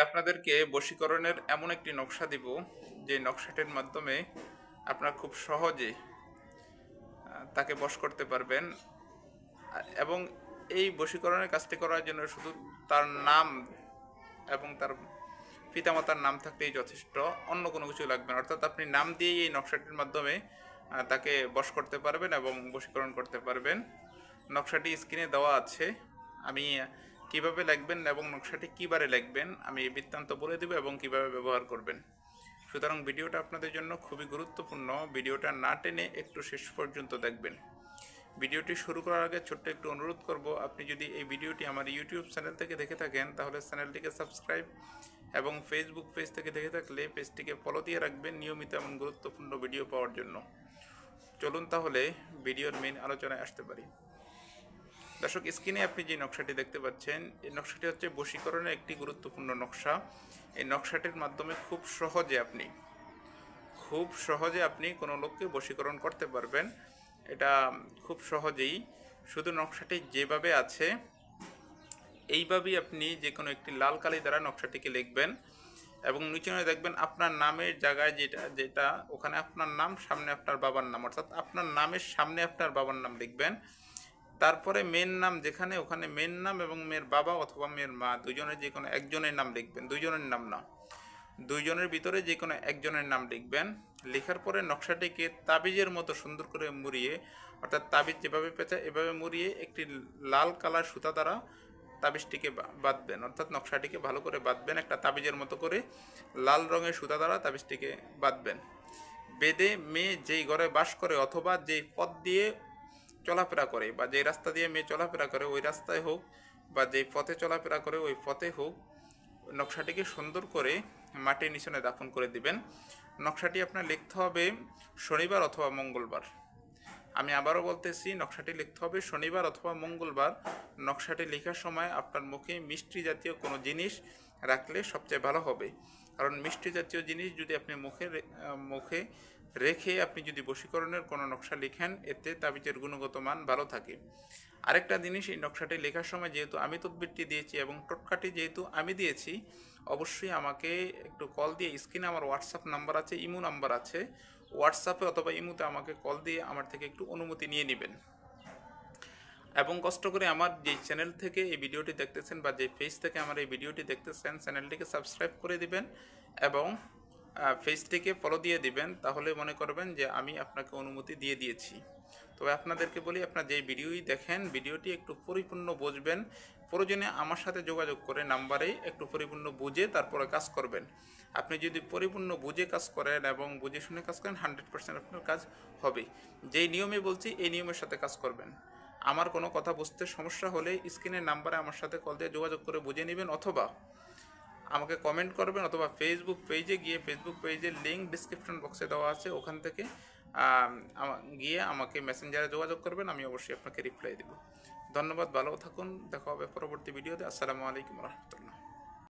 আপনাদেরকে বশীকরণের এমন একটি নকশা দিব যে নকশাটির মাধ্যমে আপনারা খুব সহজে তাকে বশ করতে পারবেন এবং এই বশীকরণের কাজটি করার জন্য শুধু তার নাম এবং তার পিতামাতার নাম থাকলেই যথেষ্ট, অন্য কোনো কিছু লাগবে না। অর্থাৎ আপনি নাম দিয়েই এই নকশাটির মাধ্যমে তাকে বশ করতে পারবেন এবং বশীকরণ করতে পারবেন। নকশাটি স্ক্রিনে দেওয়া আছে। আমি কিভাবে লিখবেন এবং নকশাটি কীবারে লিখবেন আমি বৃত্তান্ত বলে দেব এবং কিভাবে ব্যবহার করবেন। সুতরাং ভিডিওটা আপনাদের জন্য খুবই গুরুত্বপূর্ণ। ভিডিওটা না টেনে একটু শেষ পর্যন্ত দেখবেন। ভিডিওটি শুরু করার আগে ছোট্ট একটু অনুরোধ করব, আপনি যদি এই ভিডিওটি আমার ইউটিউব চ্যানেল থেকে দেখে থাকেন তাহলে চ্যানেলটিকে সাবস্ক্রাইব এবং ফেসবুক পেজ থেকে দেখে থাকলে পেজটিকে ফলো দিয়ে রাখবেন নিয়মিত এমন গুরুত্বপূর্ণ ভিডিও পাওয়ার জন্য। চলুন তাহলে ভিডিওর মেইন আলোচনায় আসতে পারি। দর্শক, স্ক্রিনে আপনি যে নকশাটি দেখতে পাচ্ছেন এই নকশাটি হচ্ছে বশীকরণের একটি গুরুত্বপূর্ণ নকশা। এই নকশাটির মাধ্যমে খুব সহজে আপনি কোনো লোককে বশীকরণ করতে পারবেন। এটা খুব সহজেই, শুধু নকশাটি যেভাবে আছে এইভাবেই আপনি যে কোনো একটি লাল কালি দ্বারা নকশাটিকে লিখবেন এবং নিচে দেখবেন আপনার নামের জায়গায় যেটা ওখানে আপনার নাম, সামনে আপনার বাবার নাম, অর্থাৎ আপনার নামের সামনে আপনার বাবার নাম লিখবেন। তারপরে মেয়ের নাম যেখানে, ওখানে মেয়ের নাম এবং মেয়ের বাবা অথবা মেয়ের মা দুজনের যে কোনো একজনের নাম লিখবেন। দুইজনের নাম না, দুইজনের ভিতরে যে কোনো একজনের নাম লিখবেন। লেখার পরে নকশাটিকে তাবিজের মতো সুন্দর করে মুড়িয়ে, অর্থাৎ তাবিজ যেভাবে পেঁচা এভাবে মুড়িয়ে একটি লাল কালার সুতা দ্বারা তাবিজটিকে বাঁধবেন, অর্থাৎ নকশাটিকে ভালো করে বাঁধবেন। একটা তাবিজের মতো করে লাল রঙের সুতা দ্বারা তাবিজটিকে বাঁধবেন। বেঁধে মেয়ে যেই ঘরে বাস করে অথবা যেই পথ দিয়ে চলাফেরা করে বা যেই রাস্তা দিয়ে মেয়ে চলাফেরা করে ওই রাস্তায় হোক বা যেই পথে চলাফেরা করে ওই পথে হোক, নকশাটিকে সুন্দর করে মাটির নিচনে দাফন করে দিবেন। নকশাটি আপনার লিখতে হবে শনিবার অথবা মঙ্গলবার। আমি আবারও বলতেছি, নকশাটি লিখতে হবে শনিবার অথবা মঙ্গলবার। নকশাটি লেখার সময় আপনার মুখে মিষ্টি জাতীয় কোনো জিনিস রাখলে সবচেয়ে ভালো হবে, কারণ মিষ্টি জাতীয় জিনিস যদি আপনি মুখে রেখে আপনি যদি বশীকরণের কোনো নকশা লিখেন এতে তাবিজের গুণগত মান ভালো থাকে। আরেকটা জিনিস, এই নকশাটি লেখার সময় যেহেতু আমি তদবিরটি দিয়েছি এবং টোটকাটি যেহেতু আমি দিয়েছি, অবশ্যই আমাকে একটু কল দিয়ে, স্ক্রিনে আমার হোয়াটসঅ্যাপ নাম্বার আছে, ইমো নাম্বার আছে, হোয়াটসঅ্যাপে অথবা ইমোতে আমাকে কল দিয়ে আমার থেকে একটু অনুমতি নিয়ে নেবেন এবং কষ্ট করে আমার যে চ্যানেল থেকে এই ভিডিওটি দেখতেছেন বা যে পেজ থেকে আমার এই ভিডিওটি দেখতেছেন চ্যানেলটিকে সাবস্ক্রাইব করে দিবেন এবং পেজটিকে ফলো দিয়ে দিবেন। তাহলে মনে করবেন যে আমি আপনাকে অনুমতি দিয়ে দিয়েছি। তবে আপনাদেরকে বলি, আপনার যে ভিডিওই দেখেন ভিডিওটি একটু পরিপূর্ণ বুঝবেন। প্রয়োজনে আমার সাথে যোগাযোগ করে নাম্বারে একটু পরিপূর্ণ বুঝে তারপরে কাজ করবেন। আপনি যদি পরিপূর্ণ বুঝে কাজ করেন এবং বুঝে শুনে কাজ করেন 100% আপনার কাজ হবে। যেই নিয়মে বলছি এই নিয়মের সাথে কাজ করবেন। আমার কোনো কথা বুঝতে সমস্যা হলে স্ক্রিনের নাম্বারে আমার সাথে কল দিয়ে যোগাযোগ করে বুঝে নেবেন অথবা আমাকে কমেন্ট করবেন অথবা ফেসবুক পেজে গিয়ে, ফেসবুক পেজের লিঙ্ক ডিসক্রিপশন বক্সে দেওয়া আছে, ওখান থেকে গিয়ে আমাকে মেসেঞ্জারে যোগাযোগ করবেন, আমি অবশ্যই আপনাকে রিপ্লাই দেব। ধন্যবাদ, ভালো থাকুন, দেখা হবে পরবর্তী ভিডিওতে। আসসালামু আলাইকুম রহমতুল্লাহ।